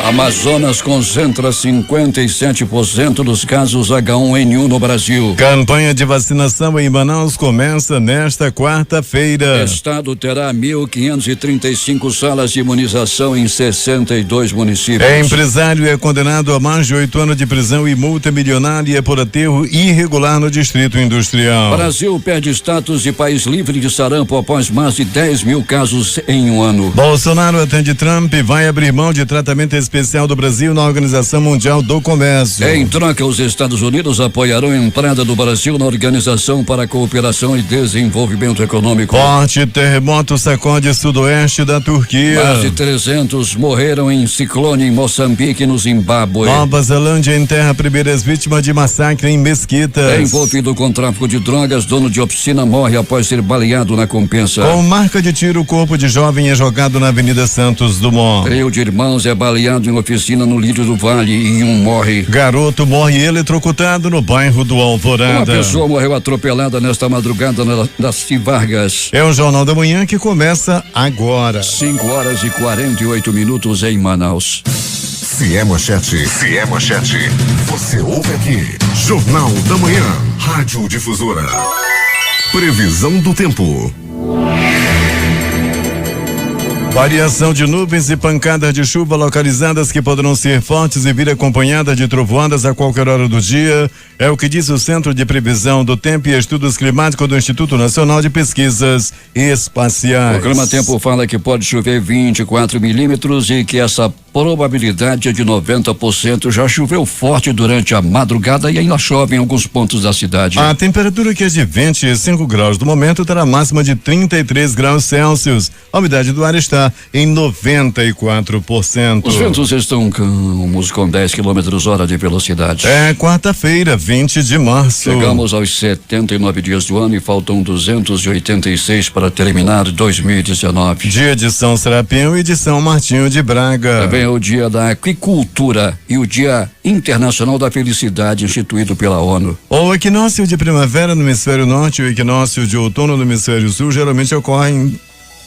Amazonas concentra 57% dos casos H1N1 no Brasil. Campanha de vacinação em Manaus começa nesta quarta-feira. Estado terá 1.535 salas de imunização em 62 municípios. Empresário é condenado a mais de 8 anos de prisão e multa milionária por aterro irregular no Distrito Industrial. Brasil perde status de país livre de sarampo após mais de 10 mil casos em um ano. Bolsonaro atende Trump e vai abrir mão de tratamento especial do Brasil na Organização Mundial do Comércio. Em troca, os Estados Unidos apoiarão a entrada do Brasil na Organização para a Cooperação e Desenvolvimento Econômico. Forte terremoto sacode sudoeste da Turquia. Mais de 300 morreram em ciclone em Moçambique, no Zimbábue. Nova Zelândia enterra primeiras vítimas de massacre em mesquitas. Envolvido com tráfico de drogas, dono de oficina morre após ser baleado na Compensa. Com marca de tiro, o corpo de jovem é jogado na Avenida Santos Dumont. Trio de irmãos é baleado em oficina no Lírio do Vale e um morre. Garoto morre eletrocutado no bairro do Alvorada. Uma pessoa morreu atropelada nesta madrugada das Vargas. É o Jornal da Manhã que começa agora. 5h48 em Manaus. Se é manchete, você ouve aqui. Jornal da Manhã, Rádio Difusora. Previsão do tempo. Variação de nuvens e pancadas de chuva localizadas que poderão ser fortes e vir acompanhadas de trovoadas a qualquer hora do dia. É o que diz o Centro de Previsão do Tempo e Estudos Climáticos do Instituto Nacional de Pesquisas Espaciais. O Clima Tempo fala que pode chover 24 milímetros e que essa probabilidade é de 90%. Já choveu forte durante a madrugada e ainda chove em alguns pontos da cidade. A temperatura, que é de 25 graus do momento, terá máxima de 33 graus Celsius. A umidade do ar está em 94%. Os ventos estão calmos com 10 km/h de velocidade. É quarta-feira, 20 de março. Chegamos aos 79 dias do ano e faltam 286 para terminar 2019. Dia de São Serapim e de São Martinho de Braga. Também é o dia da aquicultura e o Dia Internacional da Felicidade, instituído pela ONU. O equinócio de primavera no hemisfério norte e o equinócio de outono no hemisfério sul geralmente ocorrem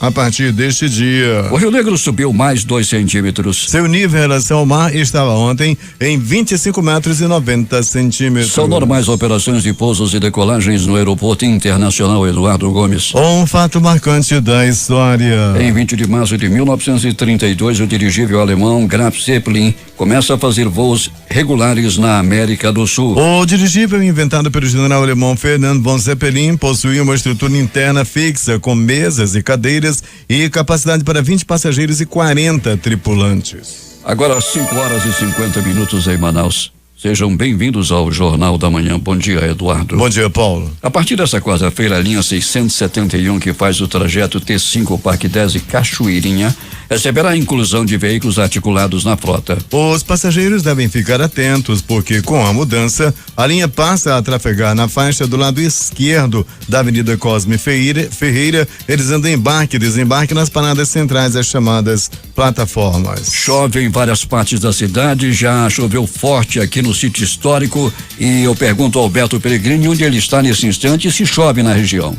a partir deste dia. O Rio Negro subiu mais 2 centímetros. Seu nível em relação ao mar estava ontem em 25 metros e 90 centímetros. São normais operações de pousos e decolagens no Aeroporto Internacional Eduardo Gomes. Um fato marcante da história. Em 20 de março de 1932, o dirigível alemão Graf Zeppelin começa a fazer voos regulares na América do Sul. O dirigível, inventado pelo general alemão Ferdinand von Zeppelin, possuía uma estrutura interna fixa com mesas e cadeiras e capacidade para 20 passageiros e 40 tripulantes. Agora 5h50 em Manaus. Sejam bem-vindos ao Jornal da Manhã. Bom dia, Eduardo. Bom dia, Paulo. A partir desta quarta-feira, a linha 671, que faz o trajeto T5 Parque 10 e Cachoeirinha, receberá a inclusão de veículos articulados na frota. Os passageiros devem ficar atentos, porque com a mudança, a linha passa a trafegar na faixa do lado esquerdo da Avenida Cosme Ferreira, realizando embarque e desembarque nas paradas centrais, as chamadas plataformas. Chove em várias partes da cidade, já choveu forte aqui no sítio histórico, e eu pergunto ao Alberto Peregrini onde ele está nesse instante e se chove na região.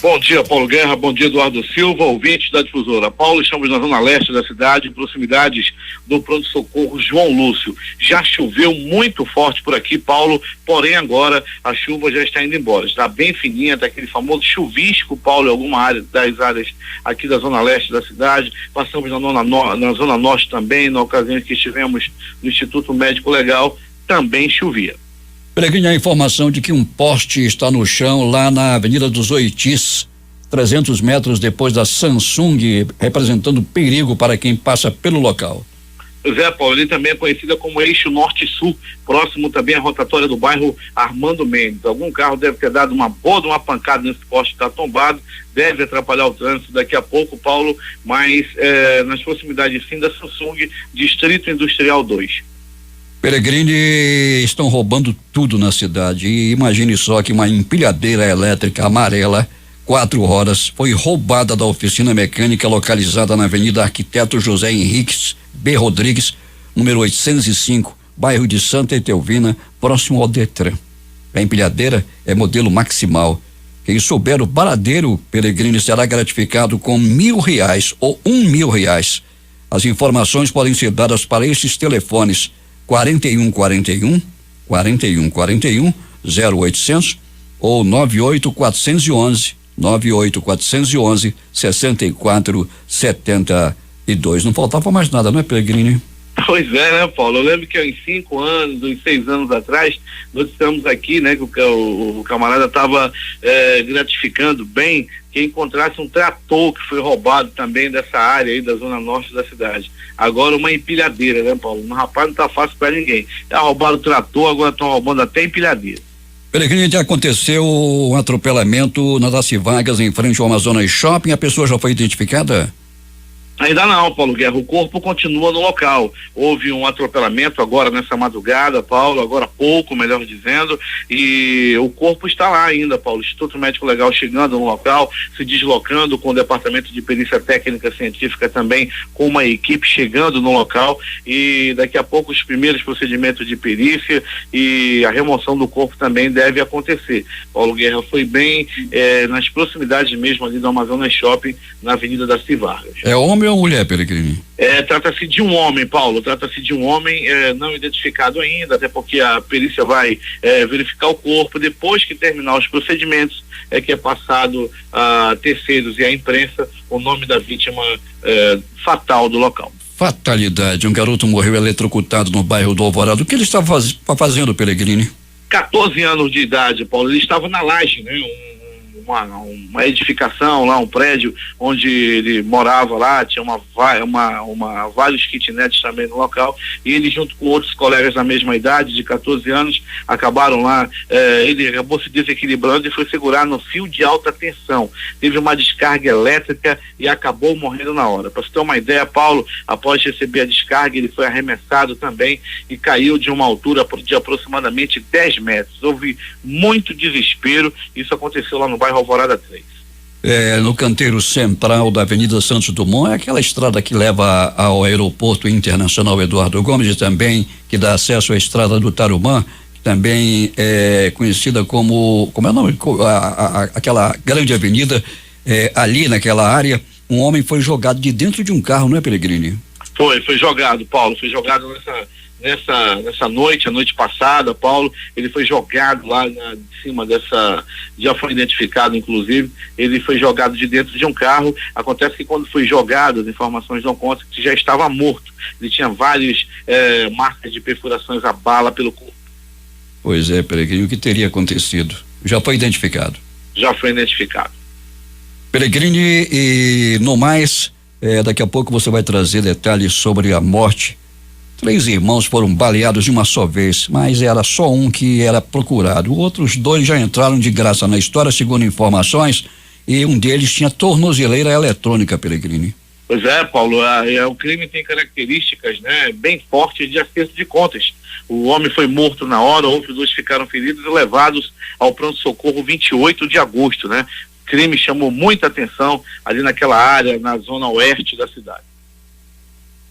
Bom dia, Paulo Guerra, bom dia, Eduardo Silva, ouvintes da Difusora. Paulo, estamos na zona leste da cidade, em proximidades do pronto-socorro João Lúcio. Já choveu muito forte por aqui, Paulo, porém agora a chuva já está indo embora. Está bem fininha, até aquele famoso chuvisco, Paulo, em alguma área das áreas aqui da zona leste da cidade. Passamos na zona norte também, na ocasião em que estivemos no Instituto Médico Legal, também chovia. Peregrini, a informação de que um poste está no chão lá na Avenida dos Oitis, 300 metros depois da Samsung, representando perigo para quem passa pelo local. Zé Paulo, ele também é conhecida como Eixo Norte-Sul, próximo também à rotatória do bairro Armando Mendes. Algum carro deve ter dado uma pancada nesse poste que está tombado, deve atrapalhar o trânsito daqui a pouco, Paulo, mas nas proximidades sim da Samsung, Distrito Industrial 2. Peregrini, estão roubando tudo na cidade. E imagine só que uma empilhadeira elétrica amarela, 4 horas, foi roubada da oficina mecânica localizada na Avenida Arquiteto José Henriques B. Rodrigues, número 805, bairro de Santa Etelvina, próximo ao Detran. A empilhadeira é modelo maximal. Quem souber o paradeiro, Peregrini, será gratificado com R$1.000 ou R$1.000. As informações podem ser dadas para esses telefones 4141 0800 ou 98411 6472. Não faltava mais nada, não é, Pellegrini? Pois é, né, Paulo? Eu lembro que uns 5 anos, uns 6 anos atrás, nós estamos aqui, né, que o camarada estava gratificando bem que encontrasse um trator que foi roubado também dessa área aí da zona norte da cidade. Agora uma empilhadeira, né, Paulo? Um rapaz não tá fácil para ninguém. Já roubaram o trator, agora estão roubando até empilhadeira. Pellegrini, já aconteceu um atropelamento na Daci Vargas em frente ao Amazonas Shopping, a pessoa já foi identificada? Ainda não, Paulo Guerra, o corpo continua no local. Houve um atropelamento agora nessa madrugada, Paulo, agora há pouco, melhor dizendo, e o corpo está lá ainda, Paulo. O Instituto Médico Legal chegando no local, se deslocando com o Departamento de Perícia Técnica Científica também, com uma equipe chegando no local, e daqui a pouco os primeiros procedimentos de perícia e a remoção do corpo também deve acontecer. Paulo Guerra, foi bem nas proximidades mesmo ali do Amazonas Shopping, na Avenida Daci Vargas. É homem ou mulher, Pellegrini? Trata-se de um homem, Paulo, trata-se de um homem não identificado ainda, até porque a perícia vai verificar o corpo. Depois que terminar os procedimentos, que é passado a terceiros e à imprensa o nome da vítima fatal do local. Fatalidade, um garoto morreu eletrocutado no bairro do Alvorada. O que ele estava fazendo, Pellegrini? 14 anos de idade, Paulo. Ele estava na laje, né? Uma edificação lá, um prédio onde ele morava lá, tinha vários kitnets também no local, e ele junto com outros colegas da mesma idade, de 14 anos, acabaram lá, ele acabou se desequilibrando e foi segurar no fio de alta tensão, teve uma descarga elétrica e acabou morrendo na hora. Para você ter uma ideia, Paulo, após receber a descarga, ele foi arremessado também e caiu de uma altura de aproximadamente 10 metros. Houve muito desespero, isso aconteceu lá no bairro Alvorada 3. No canteiro central da Avenida Santos Dumont, é aquela estrada que leva ao aeroporto internacional Eduardo Gomes, e também que dá acesso à estrada do Tarumã, que também é conhecida como é o nome? Aquela grande avenida, ali naquela área, um homem foi jogado de dentro de um carro, não é, Pellegrini? Foi jogado, Paulo, foi jogado nessa noite, a noite passada, Paulo, ele foi jogado lá de cima já foi identificado inclusive, ele foi jogado de dentro de um carro. Acontece que quando foi jogado, as informações dão conta que já estava morto, ele tinha várias marcas de perfurações a bala pelo corpo. Pois é, Pellegrini, o que teria acontecido? Já foi identificado? Já foi identificado. Pellegrini, e no mais, daqui a pouco você vai trazer detalhes sobre a morte. 3 irmãos foram baleados de uma só vez, mas era só um que era procurado. Outros 2 já entraram de graça na história, segundo informações, e um deles tinha tornozeleira eletrônica, Pellegrini. Pois é, Paulo, o crime tem características, né, bem fortes de acerto de contas. O homem foi morto na hora, outros 2 ficaram feridos e levados ao pronto-socorro 28 de agosto, né? O crime chamou muita atenção ali naquela área, na zona oeste da cidade.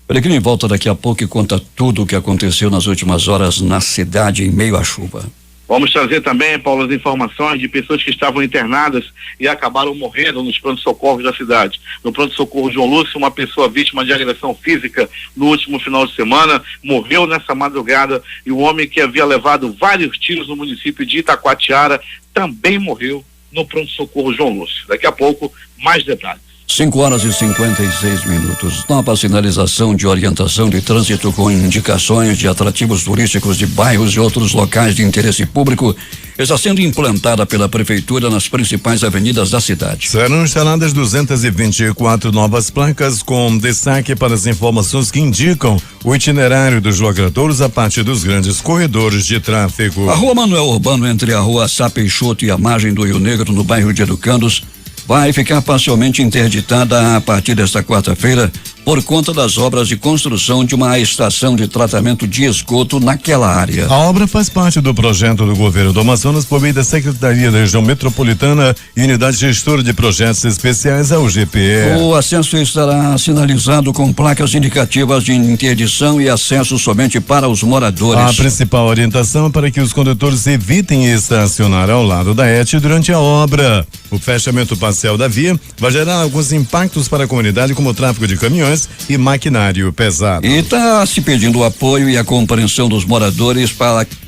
Pellegrini volta daqui a pouco e conta tudo o que aconteceu nas últimas horas na cidade em meio à chuva. Vamos trazer também, Paulo, as informações de pessoas que estavam internadas e acabaram morrendo nos pronto-socorros da cidade. No pronto-socorro João Lúcio, uma pessoa vítima de agressão física no último final de semana morreu nessa madrugada, e o homem que havia levado vários tiros no município de Itacoatiara também morreu no pronto-socorro João Lúcio. Daqui a pouco, mais detalhes. 5h56. Nova sinalização de orientação de trânsito com indicações de atrativos turísticos de bairros e outros locais de interesse público está sendo implantada pela Prefeitura nas principais avenidas da cidade. Serão instaladas 224 novas placas com destaque para as informações que indicam o itinerário dos locadores a partir dos grandes corredores de tráfego. A Rua Manuel Urbano, entre a Rua Sá Peixoto e a margem do Rio Negro, no bairro de Educandos, vai ficar parcialmente interditada a partir desta quarta-feira por conta das obras de construção de uma estação de tratamento de esgoto naquela área. A obra faz parte do projeto do governo do Amazonas por meio da Secretaria da Região Metropolitana e Unidade Gestora de Projetos Especiais, a UGPE. O acesso estará sinalizado com placas indicativas de interdição e acesso somente para os moradores. A principal orientação é para que os condutores evitem estacionar ao lado da ET durante a obra. O fechamento parcial da via vai gerar alguns impactos para a comunidade, como o tráfego de caminhões caminhões e maquinário pesado. E está se pedindo o apoio e a compreensão dos moradores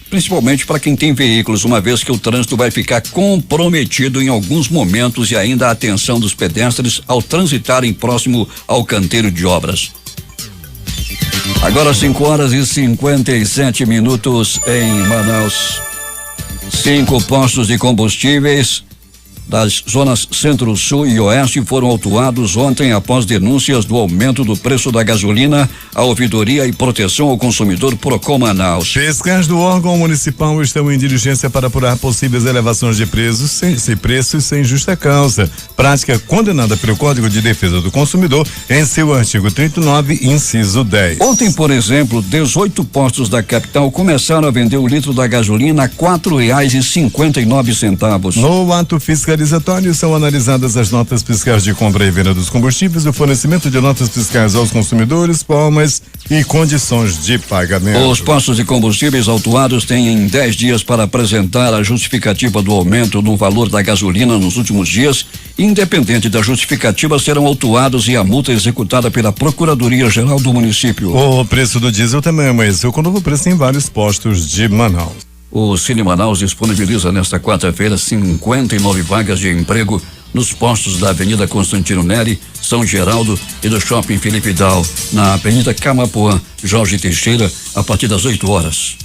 principalmente para quem tem veículos, uma vez que o trânsito vai ficar comprometido em alguns momentos e ainda a atenção dos pedestres ao transitarem próximo ao canteiro de obras. Agora 5h57 em Manaus. 5 postos de combustíveis das zonas Centro, Sul e Oeste foram autuados ontem após denúncias do aumento do preço da gasolina. A Ouvidoria e Proteção ao Consumidor Procon Manaus. Fiscais do órgão municipal estão em diligência para apurar possíveis elevações de preços sem justa causa. Prática condenada pelo Código de Defesa do Consumidor em seu artigo 39, inciso 10. Ontem, por exemplo, 18 postos da capital começaram a vender o litro da gasolina a R$4,59. No ato fiscalizatório são analisadas as notas fiscais de compra e venda dos combustíveis, o fornecimento de notas fiscais aos consumidores, formas e condições de pagamento. Os postos de combustíveis autuados têm em 10 dias para apresentar a justificativa do aumento no valor da gasolina nos últimos dias. Independente da justificativa, serão autuados e a multa executada pela Procuradoria-Geral do município. O preço do diesel também amanheceu com novo preço em vários postos de Manaus. O Cine Manaus disponibiliza nesta quarta-feira 59 vagas de emprego nos postos da Avenida Constantino Neri, São Geraldo e do Shopping Felipe Dal, na Avenida Camapuã, Jorge Teixeira, a partir das 8 horas.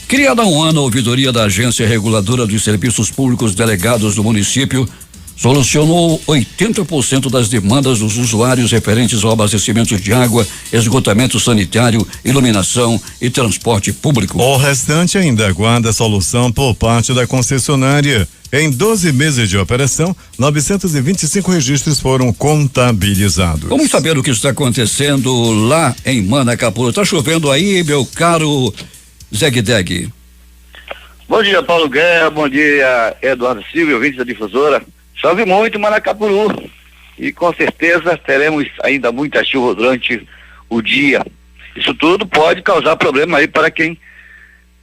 Criada há um ano, a ouvidoria da Agência Reguladora dos Serviços Públicos Delegados do município solucionou 80% das demandas dos usuários referentes ao abastecimento de água, esgotamento sanitário, iluminação e transporte público. O restante ainda aguarda solução por parte da concessionária. Em 12 meses de operação, 925 registros foram contabilizados. Vamos saber o que está acontecendo lá em Manacapuru. Está chovendo aí, meu caro Zeg-Deg? Bom dia, Paulo Guerra, bom dia, Eduardo Silva, ouvinte da Difusora. Chove muito em Manacapuru e com certeza teremos ainda muita chuva durante o dia. Isso tudo pode causar problema aí para quem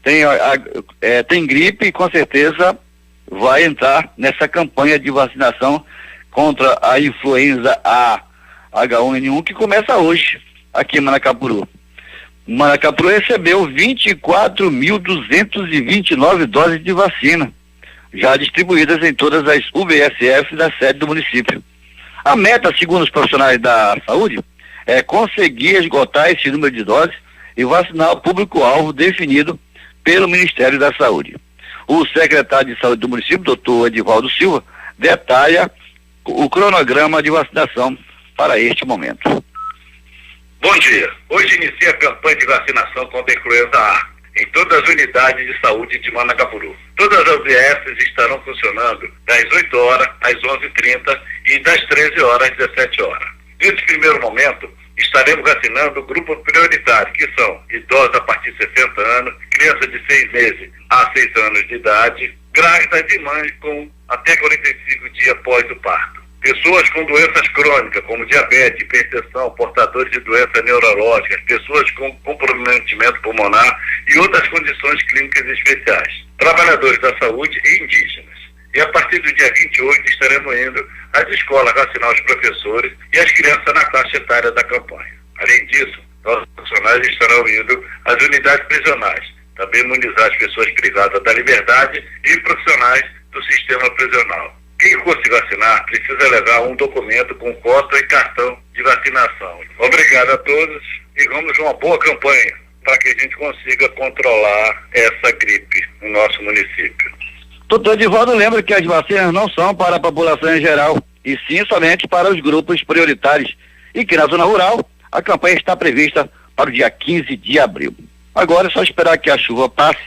tem gripe e com certeza vai entrar nessa campanha de vacinação contra a influenza A H1N1 que começa hoje aqui em Manacapuru. Manacapuru recebeu 24.229 doses de vacina, já distribuídas em todas as UBSF da sede do município. A meta, segundo os profissionais da saúde, é conseguir esgotar esse número de doses e vacinar o público-alvo definido pelo Ministério da Saúde. O secretário de Saúde do município, doutor Edivaldo Silva, detalha o cronograma de vacinação para este momento. Bom dia. Hoje inicia a campanha de vacinação contra a influenza A em todas as unidades de saúde de Manacapuru. Todas as UBSs estarão funcionando das 8 horas às 11h30 e das 13 horas às 17 horas. Nesse primeiro momento, estaremos vacinando o grupo prioritário, que são idosos a partir de 60 anos, crianças de 6 meses a 6 anos de idade, grávidas e mães com até 45 dias após o parto. Pessoas com doenças crônicas, como diabetes, hipertensão, portadores de doenças neurológicas, pessoas com comprometimento pulmonar e outras condições clínicas especiais, trabalhadores da saúde e indígenas. E a partir do dia 28 estaremos indo às escolas vacinar os professores e as crianças na faixa etária da campanha. Além disso, nossos profissionais estarão indo às unidades prisionais, também imunizar as pessoas privadas da liberdade e profissionais do sistema prisional. Quem for se vacinar precisa levar um documento com foto e cartão de vacinação. Obrigado a todos e vamos a uma boa campanha para que a gente consiga controlar essa gripe no nosso município. Doutor Edivaldo lembra que as vacinas não são para a população em geral, e sim somente para os grupos prioritários, e que na zona rural a campanha está prevista para o dia 15 de abril. Agora é só esperar que a chuva passe,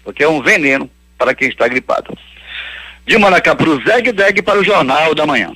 porque é um veneno para quem está gripado. De Manacapuru, Zeg-Deg para o Jornal da Manhã.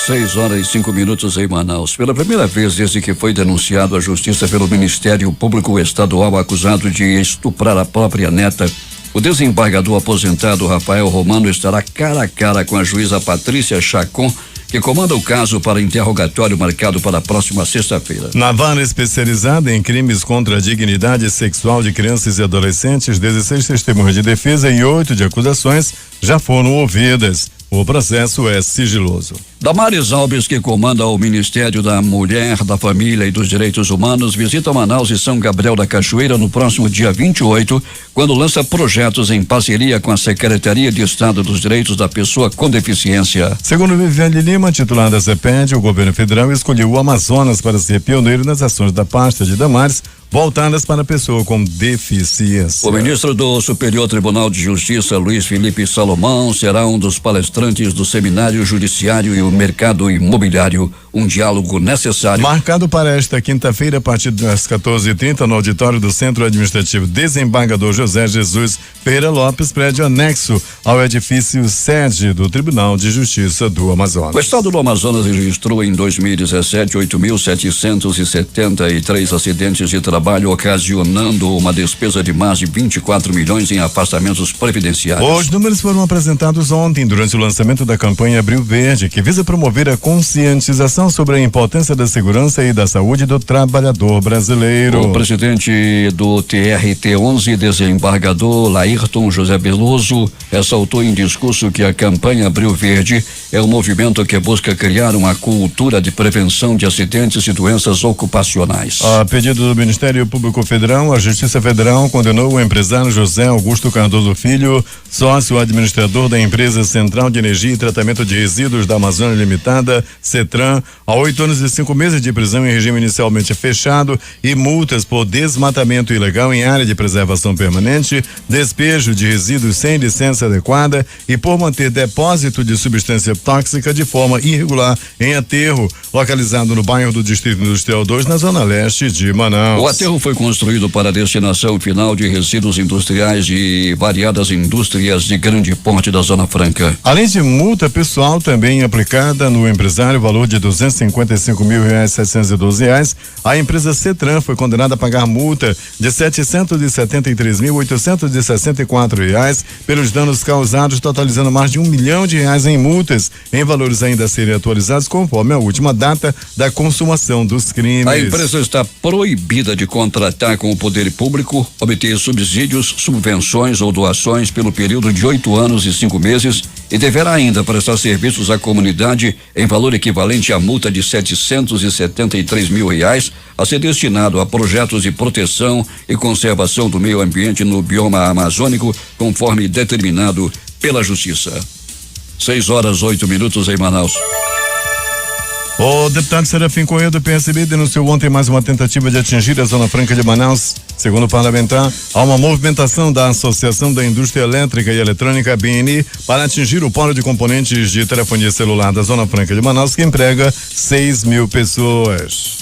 6h05 em Manaus. Pela primeira vez desde que foi denunciado à justiça pelo Ministério Público Estadual acusado de estuprar a própria neta, o desembargador aposentado Rafael Romano estará cara a cara com a juíza Patrícia Chacon, que comanda o caso para interrogatório marcado para a próxima sexta-feira. Na vara especializada em crimes contra a dignidade sexual de crianças e adolescentes, 16 testemunhas de defesa e 8 de acusações já foram ouvidas. O processo é sigiloso. Damares Alves, que comanda o Ministério da Mulher, da Família e dos Direitos Humanos, visita Manaus e São Gabriel da Cachoeira no próximo dia 28, quando lança projetos em parceria com a Secretaria de Estado dos Direitos da Pessoa com Deficiência. Segundo Viviane Lima, titular da CEPED, o governo federal escolheu o Amazonas para ser pioneiro nas ações da pasta de Damares, voltadas para a pessoa com deficiência. O ministro do Superior Tribunal de Justiça, Luiz Felipe Salomão, será um dos palestrantes do Seminário Judiciário e o Mercado Imobiliário, um diálogo necessário. Marcado para esta quinta-feira, a partir das 14h30, no auditório do Centro Administrativo Desembargador José Jesus Ferreira Lopes, prédio anexo ao edifício sede do Tribunal de Justiça do Amazonas. O estado do Amazonas registrou em 2017 8.773 acidentes de trabalho, ocasionando uma despesa de mais de 24 milhões em afastamentos previdenciários. Os números foram apresentados ontem durante o lançamento da campanha Abril Verde, que visa promover a conscientização sobre a importância da segurança e da saúde do trabalhador brasileiro. O presidente do TRT-11, desembargador Laírton José Beloso, ressaltou em discurso que a campanha Abril Verde é um movimento que busca criar uma cultura de prevenção de acidentes e doenças ocupacionais. A pedido do Ministério Público Federal, a Justiça Federal condenou o empresário José Augusto Cardoso Filho, sócio administrador da empresa Central de Energia e Tratamento de Resíduos da Amazônia Limitada, CETRAN, a 8 anos e 5 meses de prisão em regime inicialmente fechado e multas por desmatamento ilegal em área de preservação permanente, despejo de resíduos sem licença adequada e por manter depósito de substância tóxica de forma irregular em aterro, localizado no bairro do Distrito Industrial 2, na zona leste de Manaus. O aterro foi construído para a destinação final de resíduos industriais de variadas indústrias de grande porte da Zona Franca. Além de multa pessoal também aplicada no empresário, valor de R$255.712, a empresa CETRAN foi condenada a pagar multa de R$773.864 pelos danos causados, totalizando mais de R$1 milhão em multas, em valores ainda a serem atualizados conforme a última data da consumação dos crimes. A empresa está proibida de contratar com o poder público, obter subsídios, subvenções ou doações pelo período de 8 anos e 5 meses e deverá ainda prestar serviços à comunidade em valor equivalente à multa de R$773 mil a ser destinado a projetos de proteção e conservação do meio ambiente no bioma amazônico, conforme determinado pela Justiça. 6h08 em Manaus. O deputado Serafim Corrêa do PSB denunciou ontem mais uma tentativa de atingir a Zona Franca de Manaus. Segundo o parlamentar, há uma movimentação da Associação da Indústria Elétrica e Eletrônica, BNI, para atingir o polo de componentes de telefonia celular da Zona Franca de Manaus, que emprega 6.000 pessoas.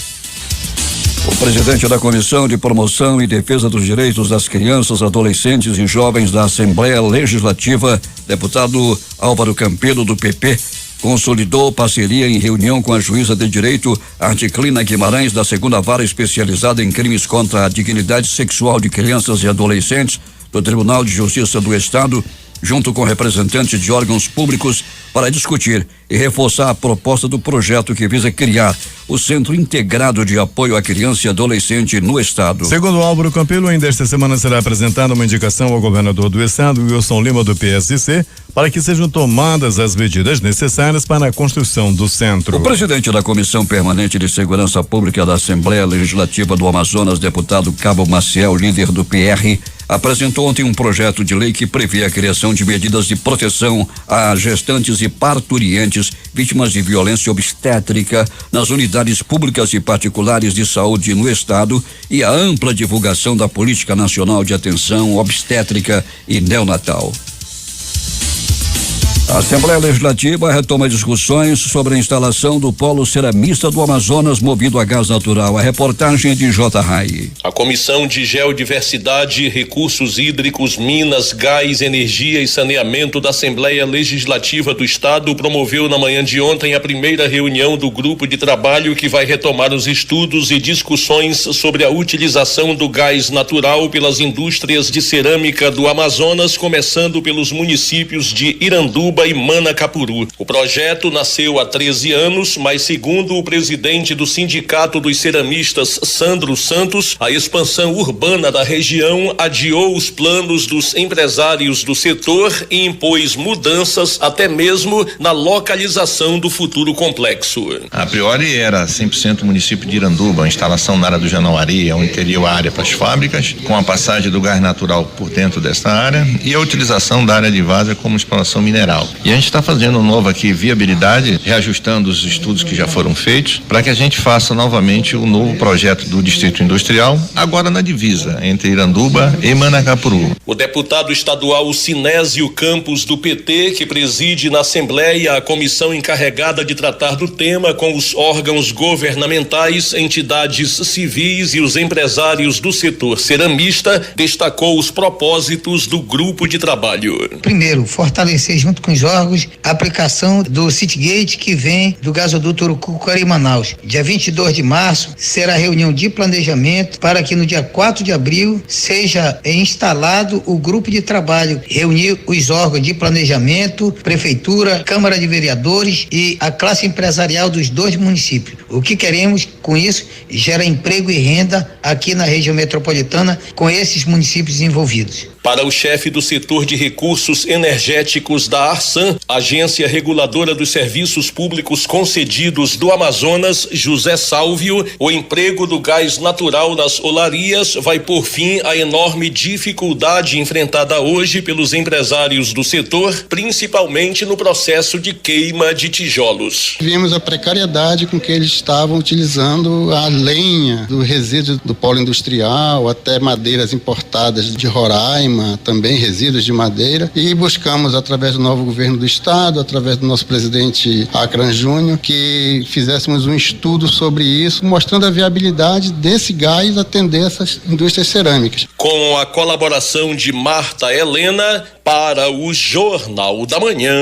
O presidente da Comissão de Promoção e Defesa dos Direitos das Crianças, Adolescentes e Jovens da Assembleia Legislativa, deputado Álvaro Campelo, do PP, consolidou parceria em reunião com a juíza de direito Articlina Guimarães, da 2ª Vara Especializada em Crimes contra a Dignidade Sexual de Crianças e Adolescentes do Tribunal de Justiça do Estado, junto com representantes de órgãos públicos, para discutir e reforçar a proposta do projeto que visa criar o Centro Integrado de Apoio à Criança e Adolescente no Estado. Segundo Álvaro Campelo, ainda esta semana será apresentada uma indicação ao governador do Estado, Wilson Lima, do PSC, para que sejam tomadas as medidas necessárias para a construção do centro. O presidente da Comissão Permanente de Segurança Pública da Assembleia Legislativa do Amazonas, deputado Cabo Maciel, líder do PR, apresentou ontem um projeto de lei que prevê a criação de medidas de proteção a gestantes e parturientes vítimas de violência obstétrica nas unidades públicas e particulares de saúde no estado e a ampla divulgação da Política Nacional de Atenção Obstétrica e Neonatal. A Assembleia Legislativa retoma discussões sobre a instalação do polo ceramista do Amazonas movido a gás natural. A reportagem de J. Rai. A Comissão de Geodiversidade, Recursos Hídricos, Minas, Gás, Energia e Saneamento da Assembleia Legislativa do Estado promoveu na manhã de ontem a primeira reunião do grupo de trabalho que vai retomar os estudos e discussões sobre a utilização do gás natural pelas indústrias de cerâmica do Amazonas, começando pelos municípios de Iranduba Legislativa em Manacapuru. O projeto nasceu há 13 anos, mas segundo o presidente do Sindicato dos Ceramistas, Sandro Santos, a expansão urbana da região adiou os planos dos empresários do setor e impôs mudanças até mesmo na localização do futuro complexo. A priori era 100% município de Iranduba, a instalação na área do Janauari, onde teria a área para as fábricas, com a passagem do gás natural por dentro desta área e a utilização da área de várzea como exploração mineral. E a gente está fazendo um novo aqui, viabilidade, reajustando os estudos que já foram feitos, para que a gente faça novamente o novo projeto do Distrito Industrial, agora na divisa entre Iranduba e Manacapuru. O deputado estadual Sinésio Campos, do PT, que preside na Assembleia a comissão encarregada de tratar do tema com os órgãos governamentais, entidades civis e os empresários do setor ceramista, destacou os propósitos do grupo de trabalho. Primeiro, fortalecer junto com os órgãos a aplicação do Citygate que vem do gasoduto Urucucara em Manaus. Dia 22 de março será a reunião de planejamento para que no dia 4 de abril seja instalado o grupo de trabalho, reunir os órgãos de planejamento, prefeitura, Câmara de Vereadores e a classe empresarial dos dois municípios. O que queremos com isso? Gera emprego e renda aqui na região metropolitana com esses municípios envolvidos. Para o chefe do setor de recursos energéticos da Arsan, Agência Reguladora dos Serviços Públicos Concedidos do Amazonas, José Sálvio, o emprego do gás natural nas olarias vai pôr fim à enorme dificuldade enfrentada hoje pelos empresários do setor, principalmente no processo de queima de tijolos. Vimos a precariedade com que eles estavam utilizando a lenha do resíduo do polo industrial, até madeiras importadas de Roraima, também resíduos de madeira, e buscamos através do novo governo do estado, através do nosso presidente Acran Júnior, que fizéssemos um estudo sobre isso, mostrando a viabilidade desse gás atender essas indústrias cerâmicas. Com a colaboração de Marta Helena para o Jornal da Manhã,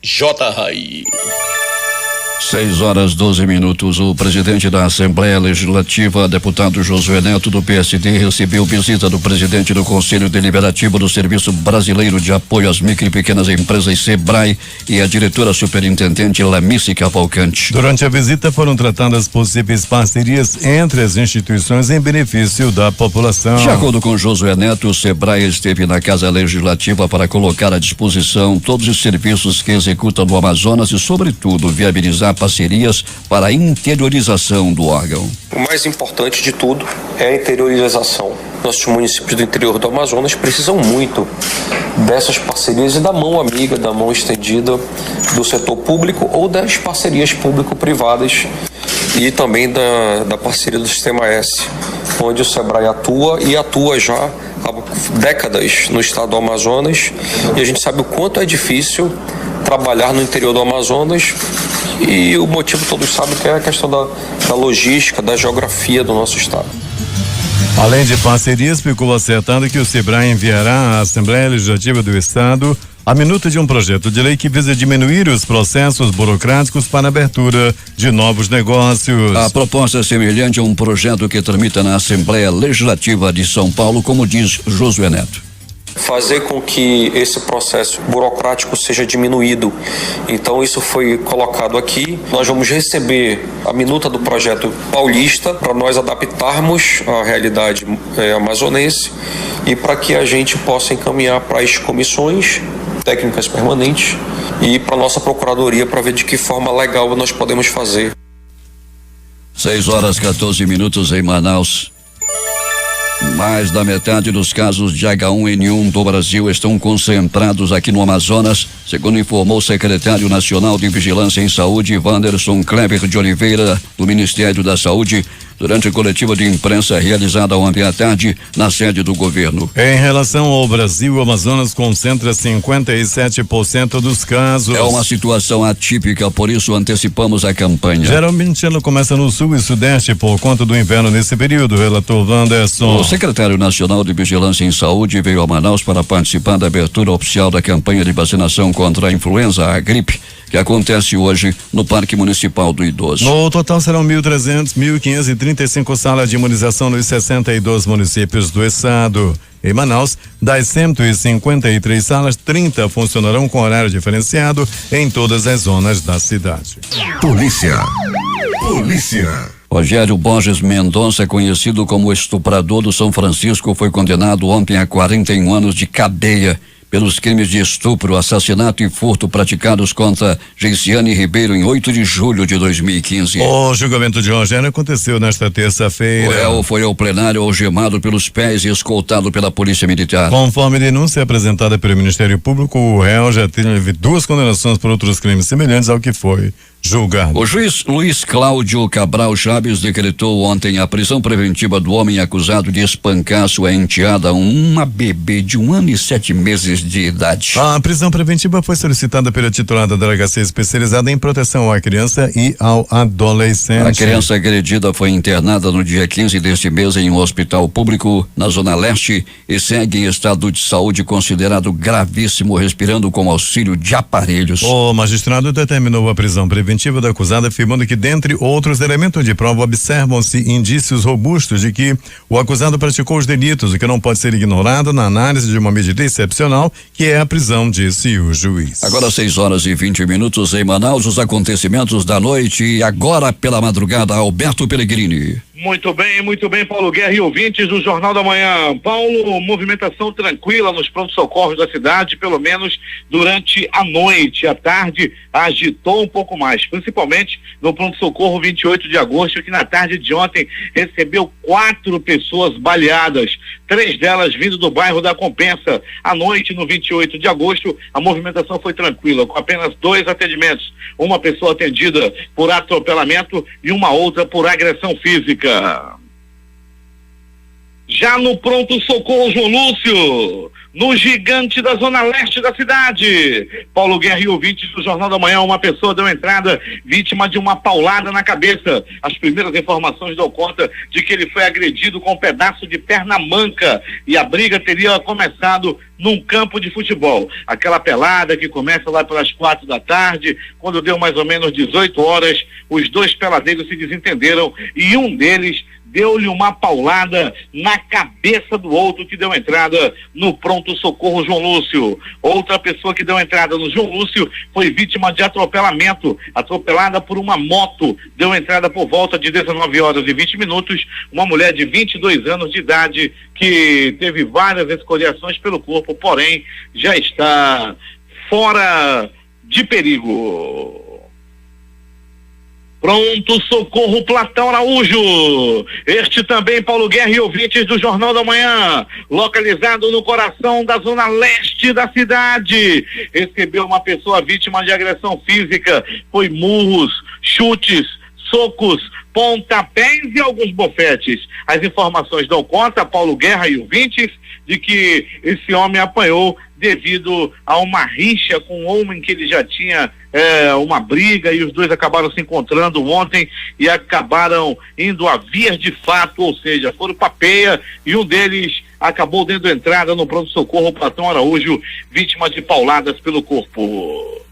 J. Rai. 6:12. O presidente da Assembleia Legislativa, deputado Josué Neto, do PSD, recebeu visita do presidente do Conselho Deliberativo do Serviço Brasileiro de Apoio às Micro e Pequenas Empresas, SEBRAE, e a diretora superintendente Lamice Cavalcante. Durante a visita foram tratadas possíveis parcerias entre as instituições em benefício da população. De acordo com Josué Neto, o SEBRAE esteve na Casa Legislativa para colocar à disposição todos os serviços que executa no Amazonas e, sobretudo, viabilizar parcerias para a interiorização do órgão. O mais importante de tudo é a interiorização. Nossos municípios do interior do Amazonas precisam muito dessas parcerias e da mão amiga, da mão estendida do setor público ou das parcerias público-privadas e também da parceria do Sistema S, onde o SEBRAE atua e atua já há décadas no estado do Amazonas, e a gente sabe o quanto é difícil trabalhar no interior do Amazonas, e o motivo todos sabem que é a questão da logística, da geografia do nosso estado. Além de parcerias, ficou acertado que o SEBRAE enviará à Assembleia Legislativa do Estado a minuta de um projeto de lei que visa diminuir os processos burocráticos para a abertura de novos negócios. A proposta é semelhante a um projeto que tramita na Assembleia Legislativa de São Paulo, como diz Josué Neto. Fazer com que esse processo burocrático seja diminuído. Então isso foi colocado aqui. Nós vamos receber a minuta do projeto paulista para nós adaptarmos à realidade amazonense e para que a gente possa encaminhar para as comissões técnicas permanentes e para a nossa procuradoria para ver de que forma legal nós podemos fazer. 6:14 em Manaus. Mais da metade dos casos de H1N1 do Brasil estão concentrados aqui no Amazonas, segundo informou o secretário nacional de Vigilância em Saúde, Wanderson Kleber de Oliveira, do Ministério da Saúde, durante a coletiva de imprensa realizada ontem à tarde na sede do governo. Em relação ao Brasil, o Amazonas concentra 57% dos casos. É uma situação atípica, por isso antecipamos a campanha. Geralmente ela começa no sul e sudeste por conta do inverno nesse período, relator Wanderson. O secretário nacional de Vigilância em Saúde veio a Manaus para participar da abertura oficial da campanha de vacinação contra a influenza, a gripe, que acontece hoje no Parque Municipal do Idoso. No total serão 1.530 35 salas de imunização nos 62 municípios do estado. Em Manaus, das 153 salas, 30 funcionarão com horário diferenciado em todas as zonas da cidade. Polícia. Rogério Borges Mendonça, conhecido como estuprador do São Francisco, foi condenado ontem a 41 anos de cadeia pelos crimes de estupro, assassinato e furto praticados contra Geiciane Ribeiro em 8 de julho de 2015. O julgamento de Rogério aconteceu nesta terça-feira. O réu foi ao plenário algemado pelos pés e escoltado pela Polícia Militar. Conforme denúncia apresentada pelo Ministério Público, o réu já teve 2 condenações por outros crimes semelhantes ao que foi julgado. O juiz Luiz Cláudio Cabral Chaves decretou ontem a prisão preventiva do homem acusado de espancar sua enteada, uma bebê de 1 ano e 7 meses de idade. A prisão preventiva foi solicitada pela titular da delegacia especializada em proteção à criança e ao adolescente. A criança agredida foi internada no dia 15 deste mês em um hospital público na Zona Leste e segue em estado de saúde considerado gravíssimo, respirando com auxílio de aparelhos. O magistrado determinou a prisão preventiva da acusada, afirmando que, dentre outros elementos de prova, observam-se indícios robustos de que o acusado praticou os delitos, o que não pode ser ignorado na análise de uma medida excepcional, que é a prisão, disse o juiz. Agora 6h20 em Manaus, os acontecimentos da noite e agora pela madrugada, Alberto Pellegrini. Muito bem, Paulo Guerra e ouvintes do Jornal da Manhã. Paulo, movimentação tranquila nos pronto-socorros da cidade, pelo menos durante a noite. À tarde agitou um pouco mais, principalmente no pronto-socorro 28 de agosto, que na tarde de ontem recebeu 4 pessoas baleadas, 3 delas vindo do bairro da Compensa. À noite, no 28 de agosto, a movimentação foi tranquila, com apenas 2 atendimentos. Uma pessoa atendida por atropelamento e uma outra por agressão física. Já no pronto-socorro João Lúcio, no gigante da Zona Leste da cidade, Paulo Guerra e ouvintes do Jornal da Manhã, uma pessoa deu entrada vítima de uma paulada na cabeça. As primeiras informações dão conta de que ele foi agredido com um pedaço de perna manca e a briga teria começado num campo de futebol. Aquela pelada que começa lá pelas 4 da tarde, quando deu mais ou menos 18 horas, os 2 peladeiros se desentenderam e um deles deu-lhe uma paulada na cabeça do outro, que deu entrada no pronto-socorro João Lúcio. Outra pessoa que deu entrada no João Lúcio foi vítima de atropelamento, atropelada por uma moto, deu entrada por volta de 19h20, uma mulher de 22 anos de idade que teve várias escoriações pelo corpo, porém já está fora de perigo. Pronto socorro Platão Araújo, este também, Paulo Guerra e ouvintes do Jornal da Manhã, localizado no coração da Zona Leste da cidade, recebeu uma pessoa vítima de agressão física, foi murros, chutes, socos, pontapés e alguns bofetes. As informações dão conta, Paulo Guerra e ouvintes, de que esse homem apanhou devido a uma rixa com um homem que ele já tinha uma briga, e os dois acabaram se encontrando ontem e acabaram indo a vias de fato, ou seja, foram pra peia, e um deles acabou dando entrada no pronto-socorro Platão Araújo, vítima de pauladas pelo corpo.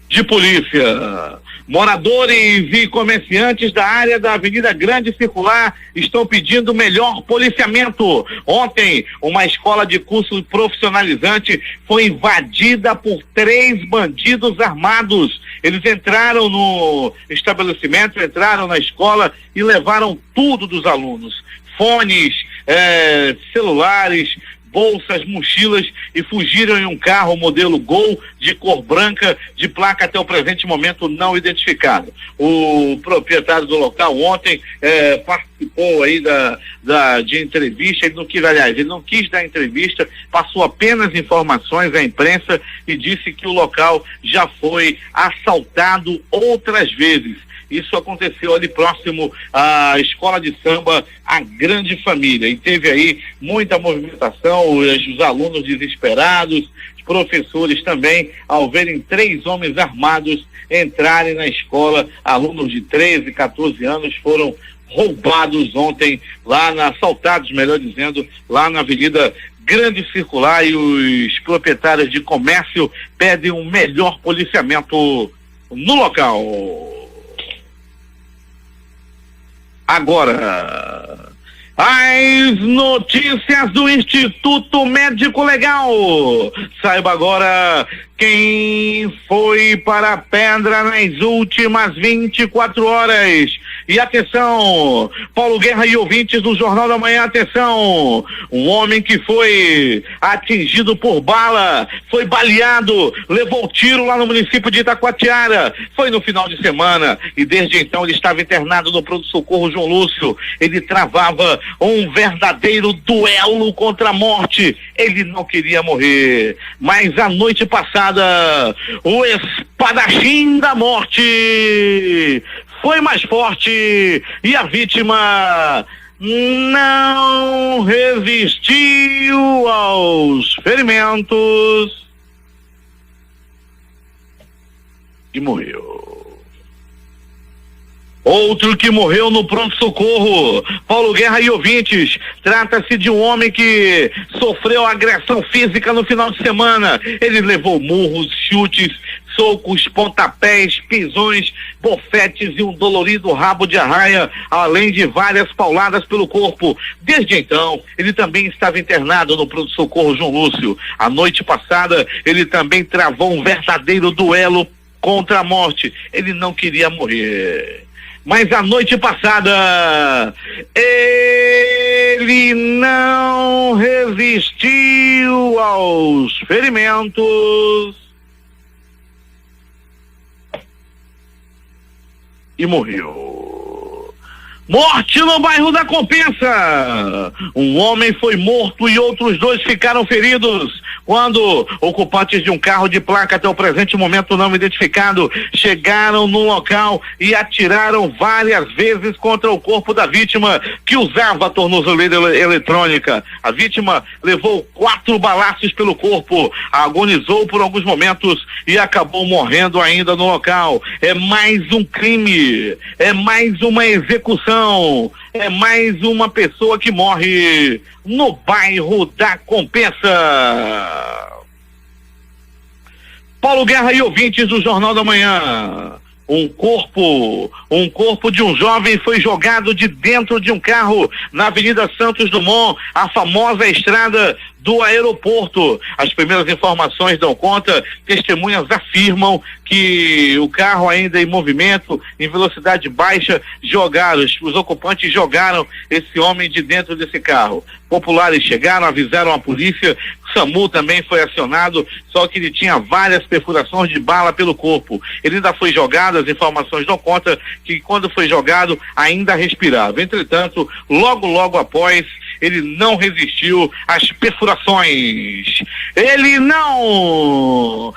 De polícia, moradores e comerciantes da área da Avenida Grande Circular estão pedindo melhor policiamento. Ontem, uma escola de curso profissionalizante foi invadida por 3 bandidos armados. Eles entraram no estabelecimento, entraram na escola e levaram tudo dos alunos: fones, celulares, bolsas, mochilas, e fugiram em um carro modelo Gol de cor branca, de placa até o presente momento não identificado. O proprietário do local ontem participou aí de entrevista. Ele não quis dar entrevista, passou apenas informações à imprensa e disse que o local já foi assaltado outras vezes. Isso aconteceu ali próximo à escola de samba A Grande Família, e teve aí muita movimentação, os alunos desesperados, os professores também, ao verem 3 homens armados entrarem na escola. Alunos de 13, 14 anos foram roubados ontem, assaltados, melhor dizendo, lá na Avenida Grande Circular, e os proprietários de comércio pedem um melhor policiamento no local. Agora, as notícias do Instituto Médico Legal. Saiba agora quem foi para a pedra nas últimas 24 horas. E atenção, Paulo Guerra e ouvintes do Jornal da Manhã, atenção, um homem que foi atingido por bala, foi baleado, levou tiro lá no município de Itacoatiara, foi no final de semana e desde então ele estava internado no pronto-socorro João Lúcio. Ele travava um verdadeiro duelo contra a morte, ele não queria morrer, mas a noite passada, o espadachim da morte foi mais forte e a vítima não resistiu aos ferimentos e morreu. Outro que morreu no pronto-socorro, Paulo Guerra e ouvintes, trata-se de um homem que sofreu agressão física no final de semana. Ele levou murros, chutes, socos, pontapés, pisões, bofetes e um dolorido rabo de arraia, além de várias pauladas pelo corpo. Desde então, ele também estava internado no pronto-socorro João Lúcio. A noite passada, ele também travou um verdadeiro duelo contra a morte. Ele não queria morrer. Mas a noite passada, ele não resistiu aos ferimentos e morreu. Morte no bairro da Compensa. Um homem foi morto e outros 2 ficaram feridos quando ocupantes de um carro de placa até o presente momento não identificado chegaram no local e atiraram várias vezes contra o corpo da vítima que usava a tornozeleira eletrônica. A vítima levou 4 balaços pelo corpo, agonizou por alguns momentos e acabou morrendo ainda no local. É mais um crime, é mais uma execução, é mais uma pessoa que morre no bairro da Compensa. Paulo Guerra e ouvintes do Jornal da Manhã. Um corpo de um jovem foi jogado de dentro de um carro na Avenida Santos Dumont, a famosa estrada do aeroporto. As primeiras informações dão conta, testemunhas afirmam que o carro ainda em movimento, em velocidade baixa, os ocupantes jogaram esse homem de dentro desse carro. Populares chegaram, avisaram a polícia, o SAMU também foi acionado, só que ele tinha várias perfurações de bala pelo corpo. Ele ainda foi jogado, as informações dão conta que quando foi jogado ainda respirava. Entretanto, logo após, ele não resistiu às perfurações. Ele não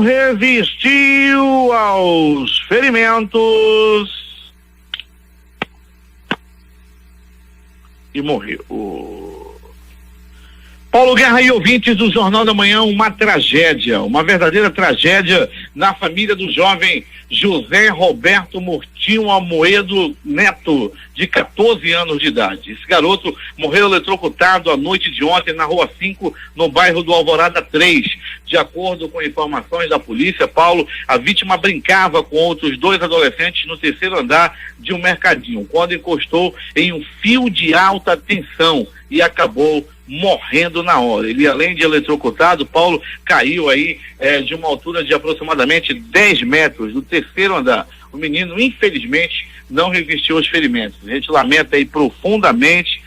resistiu aos ferimentos e morreu. Paulo Guerra e ouvintes do Jornal da Manhã, uma tragédia, uma verdadeira tragédia na família do jovem José Roberto Murtinho Amoedo Neto, de 14 anos de idade. Esse garoto morreu eletrocutado à noite de ontem na Rua 5, no bairro do Alvorada 3. De acordo com informações da polícia, Paulo, a vítima brincava com outros 2 adolescentes no 3º andar de um mercadinho, quando encostou em um fio de alta tensão e acabou morrendo na hora. Ele, além de eletrocutado, Paulo caiu aí de uma altura de aproximadamente 10 metros do 3º andar. O menino, infelizmente, não resistiu aos ferimentos. A gente lamenta aí profundamente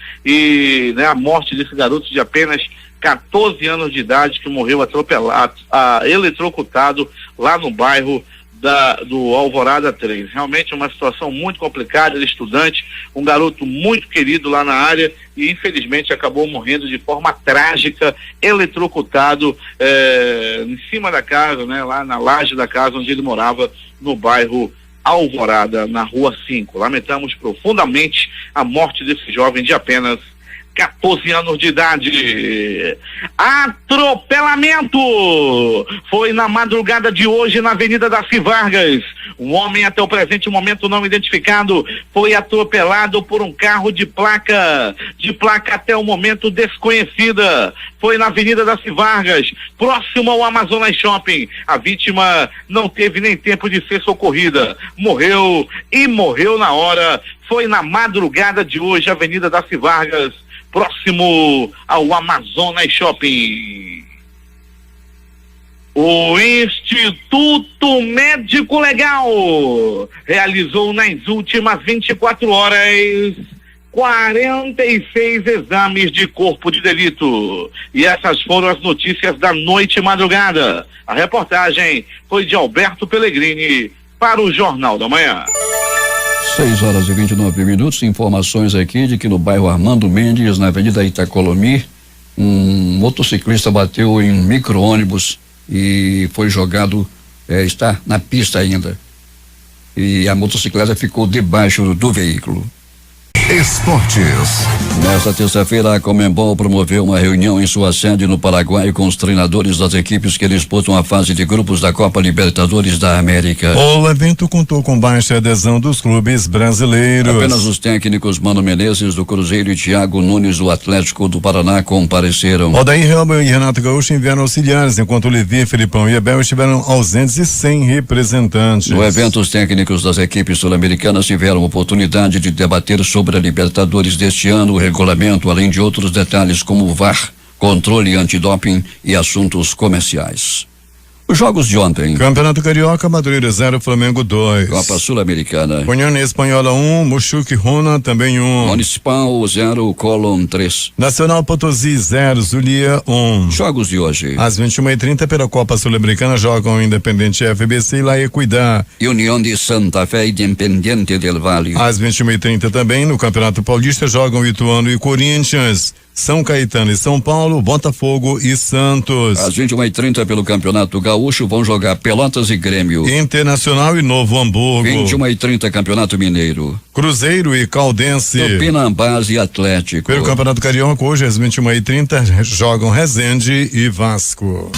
a morte desse garoto de apenas 14 anos de idade que morreu atropelado, eletrocutado lá no bairro do Alvorada 3. Realmente uma situação muito complicada. Ele é estudante, um garoto muito querido lá na área e infelizmente acabou morrendo de forma trágica, eletrocutado em cima da casa, né, lá na laje da casa onde ele morava, no bairro Alvorada, na Rua 5. Lamentamos profundamente a morte desse jovem de apenas 14 anos de idade. Atropelamento foi na madrugada de hoje na Avenida Darcy Vargas. Um homem até o presente momento não identificado foi atropelado por um carro de placa até o momento desconhecida. Foi na Avenida das Vargas, próximo ao Amazonas Shopping. A vítima não teve nem tempo de ser socorrida. Morreu na hora. Foi na madrugada de hoje, Avenida das Vargas, próximo ao Amazonas Shopping. O Instituto Médico Legal realizou nas últimas 24 horas 46 exames de corpo de delito. E essas foram as notícias da noite e madrugada. A reportagem foi de Alberto Pellegrini para o Jornal da Manhã. 6h29. Informações aqui de que no bairro Armando Mendes, na Avenida Itacolomi, um motociclista bateu em um micro-ônibus e foi jogado, está na pista ainda. E a motocicleta ficou debaixo do veículo. Esportes. Nesta terça-feira, a Conmebol promoveu uma reunião em sua sede no Paraguai com os treinadores das equipes que disputam a fase de grupos da Copa Libertadores da América. O evento contou com baixa adesão dos clubes brasileiros. Apenas os técnicos Mano Menezes do Cruzeiro e Thiago Nunes do Atlético do Paraná compareceram. Odair Helman e Renato Gaúcho enviaram auxiliares, enquanto Olivier, Felipão e Abel estiveram ausentes e sem representantes. No evento, os técnicos das equipes sul-americanas tiveram oportunidade de debater sobre a Libertadores deste ano, o regulamento, além de outros detalhes como o VAR, controle antidoping e assuntos comerciais. Os jogos de ontem. Campeonato Carioca, Madureira 0, Flamengo 2. Copa Sul-Americana. União Espanhola 1, Muxuque Runa também 1. Municipal 0, Colón 3. Nacional Potosí 0, Zulia 1. Jogos de hoje. Às 21h30 pela Copa Sul-Americana jogam Independente FBC e La Equidad. União de Santa Fé e Independiente del Valle. Às 21h30 também no Campeonato Paulista jogam Ituano e Corinthians. São Caetano e São Paulo, Botafogo e Santos. Às 21h30 pelo Campeonato Gaúcho vão jogar Pelotas e Grêmio. Internacional e Novo Hamburgo. 21h30 Campeonato Mineiro. Cruzeiro e Caldense. Tupinambás e Atlético. Pelo Campeonato Carioca hoje às 21h30 jogam Resende e Vasco.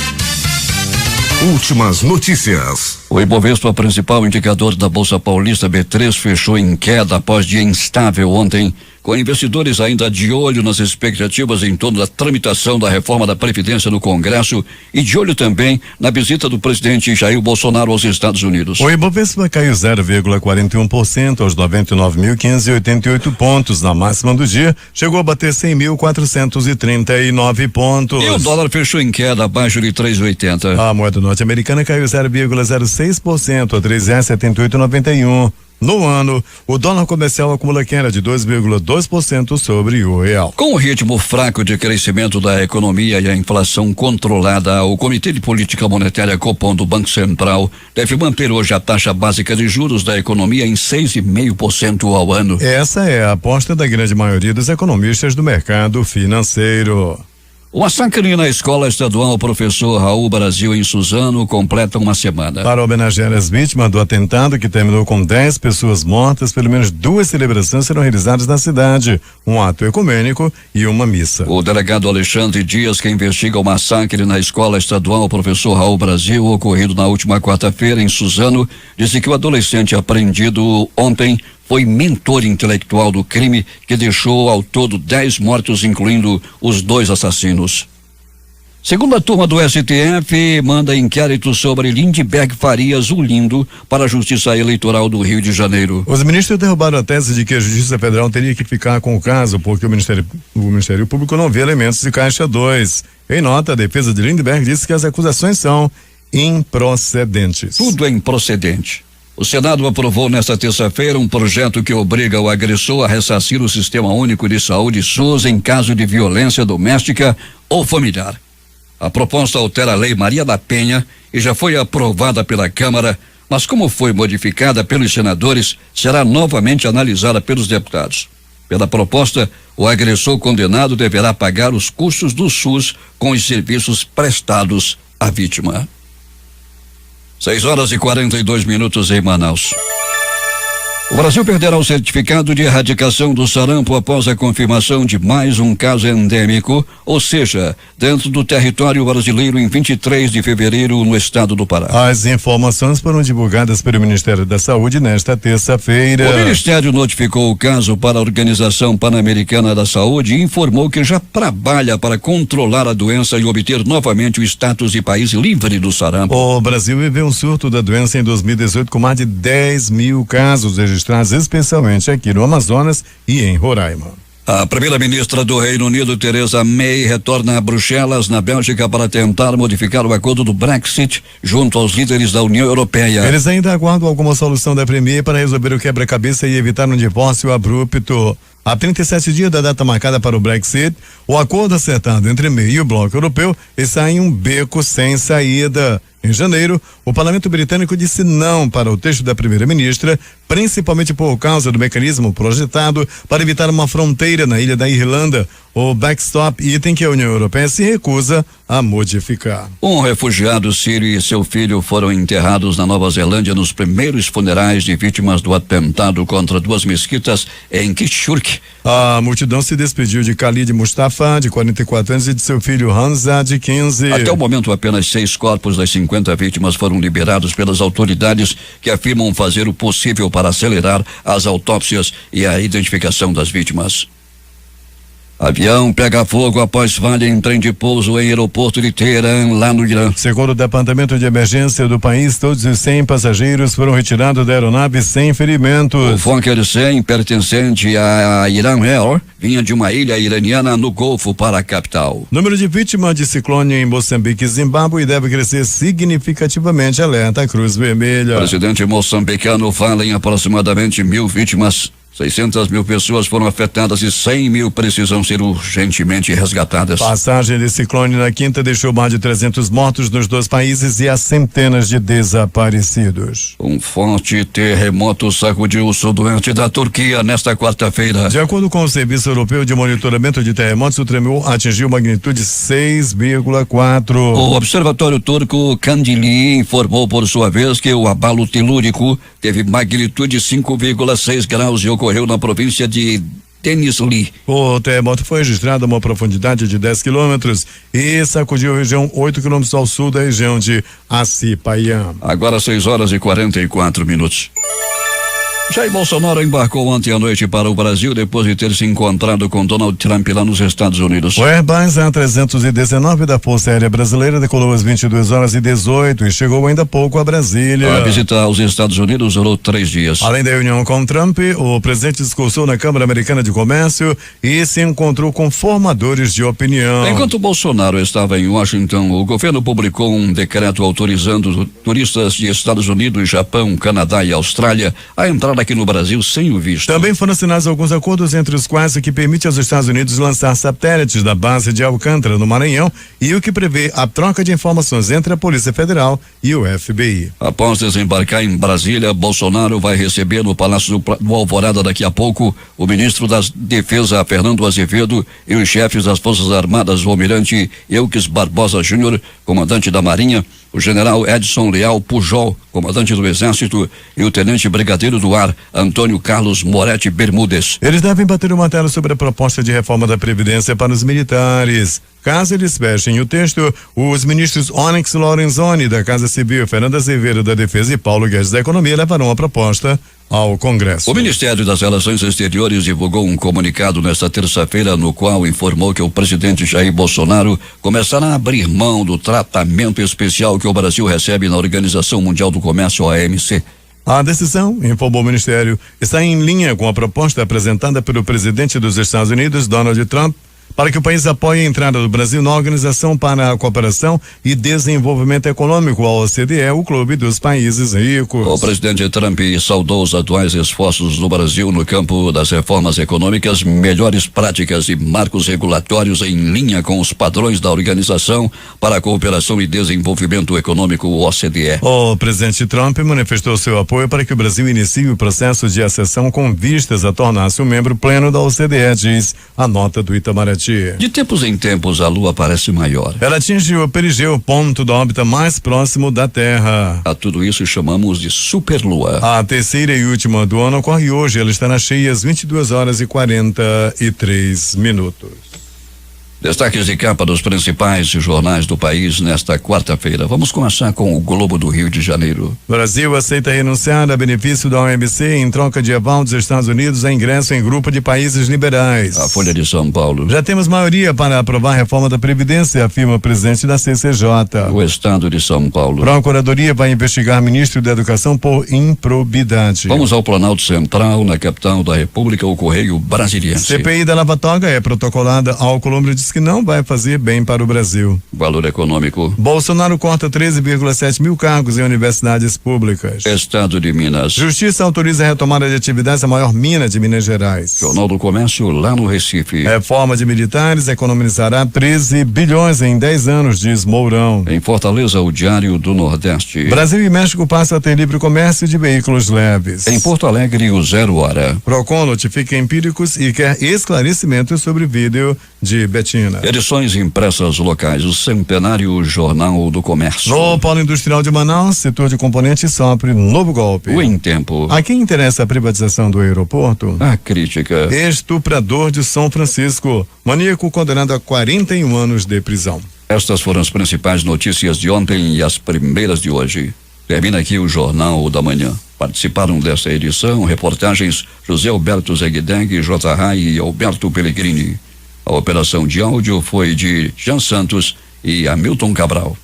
Últimas notícias. O Ibovespa, principal indicador da Bolsa Paulista B3, fechou em queda após dia instável ontem, com investidores ainda de olho nas expectativas em torno da tramitação da reforma da Previdência no Congresso e de olho também na visita do presidente Jair Bolsonaro aos Estados Unidos. O Ibovespa caiu 0,41% aos 99.588 pontos. Na máxima do dia, chegou a bater 100.439 pontos. E o dólar fechou em queda abaixo de 3,80. A moeda norte-americana caiu 0,06% a R$3,7891. No ano, o dólar comercial acumula queda de 2,2% sobre o real. Com o ritmo fraco de crescimento da economia e a inflação controlada, o Comitê de Política Monetária Copom do Banco Central deve manter hoje a taxa básica de juros da economia em 6,5% ao ano. Essa é a aposta da grande maioria dos economistas do mercado financeiro. O massacre na escola estadual Professor Raul Brasil em Suzano completa uma semana. Para homenagear as vítimas do atentado que terminou com 10 pessoas mortas, pelo menos 2 celebrações serão realizadas na cidade, um ato ecumênico e uma missa. O delegado Alexandre Dias, que investiga o massacre na escola estadual Professor Raul Brasil, ocorrido na última quarta-feira em Suzano, disse que o adolescente apreendido ontem foi mentor intelectual do crime que deixou ao todo 10 mortos, incluindo os 2 assassinos. Segundo a turma do STF, manda inquérito sobre Lindbergh Farias, o Lindo, para a Justiça Eleitoral do Rio de Janeiro. Os ministros derrubaram a tese de que a Justiça Federal teria que ficar com o caso, porque o Ministério Público não vê elementos de caixa 2. Em nota, a defesa de Lindbergh disse que as acusações são improcedentes. Tudo é improcedente. O Senado aprovou nesta terça-feira um projeto que obriga o agressor a ressarcir o Sistema Único de Saúde SUS em caso de violência doméstica ou familiar. A proposta altera a Lei Maria da Penha e já foi aprovada pela Câmara, mas como foi modificada pelos senadores, será novamente analisada pelos deputados. Pela proposta, o agressor condenado deverá pagar os custos do SUS com os serviços prestados à vítima. 6h42 em Manaus. O Brasil perderá o certificado de erradicação do sarampo após a confirmação de mais um caso endêmico, ou seja, dentro do território brasileiro em 23 de fevereiro no estado do Pará. As informações foram divulgadas pelo Ministério da Saúde nesta terça-feira. O Ministério notificou o caso para a Organização Pan-Americana da Saúde e informou que já trabalha para controlar a doença e obter novamente o status de país livre do sarampo. O Brasil viveu um surto da doença em 2018 com mais de 10 mil casos registrados, especialmente aqui no Amazonas e em Roraima. A primeira-ministra do Reino Unido, Theresa May, retorna a Bruxelas, na Bélgica, para tentar modificar o acordo do Brexit junto aos líderes da União Europeia. Eles ainda aguardam alguma solução da Premier para resolver o quebra-cabeça e evitar um divórcio abrupto. Há 37 dias da data marcada para o Brexit, o acordo acertado entre May e o Bloco Europeu está em um beco sem saída. Em janeiro, o Parlamento Britânico disse não para o texto da primeira-ministra, principalmente por causa do mecanismo projetado para evitar uma fronteira na ilha da Irlanda, o backstop, item que a União Europeia se recusa a modificar. Um refugiado sírio e seu filho foram enterrados na Nova Zelândia nos primeiros funerais de vítimas do atentado contra 2 mesquitas em Christchurch. A multidão se despediu de Khalid Mustafa, de 44 anos, e de seu filho Hamza, de 15. Até o momento, apenas 6 corpos das 50 vítimas foram liberados pelas autoridades, que afirmam fazer o possível para acelerar as autópsias e a identificação das vítimas. Avião pega fogo após falha em trem de pouso em aeroporto de Teherã, lá no Irã. Segundo o Departamento de Emergência do país, todos os 100 passageiros foram retirados da aeronave sem ferimentos. O Fokker 100, pertencente à Iran Air, vinha de uma ilha iraniana no Golfo para a capital. Número de vítimas de ciclone em Moçambique e Zimbábue deve crescer significativamente, alerta a Cruz Vermelha. O presidente moçambicano fala em aproximadamente 1.000 vítimas. 600 mil pessoas foram afetadas e 100 mil precisam ser urgentemente resgatadas. Passagem de ciclone na quinta deixou mais de 300 mortos nos 2 países e há centenas de desaparecidos. Um forte terremoto sacudiu o sudoeste da Turquia nesta quarta-feira. De acordo com o Serviço Europeu de Monitoramento de Terremotos, o tremor atingiu magnitude 6,4. O Observatório Turco Kandili informou por sua vez que o abalo telúrico teve magnitude 5,6 graus e ocorreu na província de Denizli. O terremoto foi registrado a uma profundidade de 10 quilômetros e sacudiu a região 8 quilômetros ao sul da região de Acipaiam. Agora 6h44. Jair Bolsonaro embarcou ontem à noite para o Brasil depois de ter se encontrado com Donald Trump lá nos Estados Unidos. O Airbus A319 da Força Aérea Brasileira decolou às 22h18 e chegou ainda há pouco a Brasília. A visita aos Estados Unidos durou 3 dias. Além da reunião com Trump, o presidente discursou na Câmara Americana de Comércio e se encontrou com formadores de opinião. Enquanto Bolsonaro estava em Washington, o governo publicou um decreto autorizando turistas de Estados Unidos, Japão, Canadá e Austrália a entrar aqui no Brasil sem o visto. Também foram assinados alguns acordos, entre os quais o que permite aos Estados Unidos lançar satélites da base de Alcântara, no Maranhão, e o que prevê a troca de informações entre a Polícia Federal e o FBI. Após desembarcar em Brasília, Bolsonaro vai receber no Palácio do Alvorada daqui a pouco o ministro da Defesa, Fernando Azevedo, e os chefes das Forças Armadas, o almirante Euques Barbosa Júnior, comandante da Marinha, o general Edson Leal Pujol, comandante do Exército, e o tenente brigadeiro do ar, Antônio Carlos Moretti Bermudes. Eles devem bater o martelo sobre a proposta de reforma da Previdência para os militares. Caso eles fechem o texto, os ministros Onyx Lorenzoni, da Casa Civil, Fernanda Azevedo, da Defesa, e Paulo Guedes, da Economia, levarão a proposta ao Congresso. O Ministério das Relações Exteriores divulgou um comunicado nesta terça-feira, no qual informou que o presidente Jair Bolsonaro começará a abrir mão do tratamento especial que o Brasil recebe na Organização Mundial do Comércio, OMC. A decisão, informou o Ministério, está em linha com a proposta apresentada pelo presidente dos Estados Unidos, Donald Trump, para que o país apoie a entrada do Brasil na Organização para a Cooperação e Desenvolvimento Econômico, a OCDE, o clube dos países ricos. O presidente Trump saudou os atuais esforços do Brasil no campo das reformas econômicas, melhores práticas e marcos regulatórios em linha com os padrões da Organização para a Cooperação e Desenvolvimento Econômico, OCDE. O presidente Trump manifestou seu apoio para que o Brasil inicie o processo de acessão com vistas a tornar-se um membro pleno da OCDE, diz a nota do Itamaraty. 7. De tempos em tempos a lua parece maior. Ela atinge o perigeu, ponto da órbita mais próximo da Terra. A tudo isso chamamos de superlua. A terceira e última do ano ocorre hoje. Ela estará cheia às 22h43. Destaques de capa dos principais jornais do país nesta quarta-feira. Vamos começar com o Globo do Rio de Janeiro. Brasil aceita renunciar a benefício da OMC em troca de aval dos Estados Unidos a ingresso em grupo de países liberais. A Folha de São Paulo. Já temos maioria para aprovar a reforma da Previdência, afirma o presidente da CCJ. O Estado de São Paulo. Procuradoria vai investigar ministro da Educação por improbidade. Vamos ao Planalto Central, na capital da República, o Correio Brasiliense. CPI da Lava Toga é protocolada. Alcolumbre diz que não vai fazer bem para o Brasil. Valor econômico. Bolsonaro corta 13,7 mil cargos em universidades públicas. Estado de Minas. Justiça autoriza a retomada de atividades da maior mina de Minas Gerais. Jornal do Comércio, lá no Recife. Reforma de militares economizará 13 bilhões em 10 anos, diz Mourão. Em Fortaleza, o Diário do Nordeste. Brasil e México passam a ter livre comércio de veículos leves. Em Porto Alegre, o Zero Hora. Procon notifica empíricos e quer esclarecimentos sobre vídeo de Betina. Edições impressas locais, o centenário Jornal do Comércio. No Polo Industrial de Manaus, setor de componentes sofre novo golpe. O Em Tempo. A quem interessa a privatização do aeroporto? A crítica. Estuprador de São Francisco, maníaco condenado a 41 anos de prisão. Estas foram as principais notícias de ontem e as primeiras de hoje. Termina aqui o Jornal da Manhã. Participaram dessa edição reportagens José Alberto Zegdeg, J. Rai e Alberto Pellegrini. A operação de áudio foi de Jean Santos e Hamilton Cabral.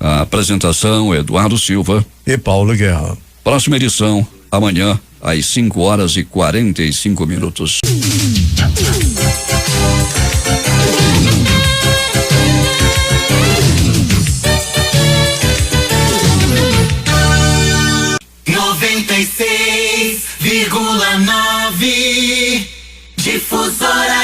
A apresentação, Eduardo Silva e Paulo Guerra. Próxima edição, amanhã, às 5h45. Difusora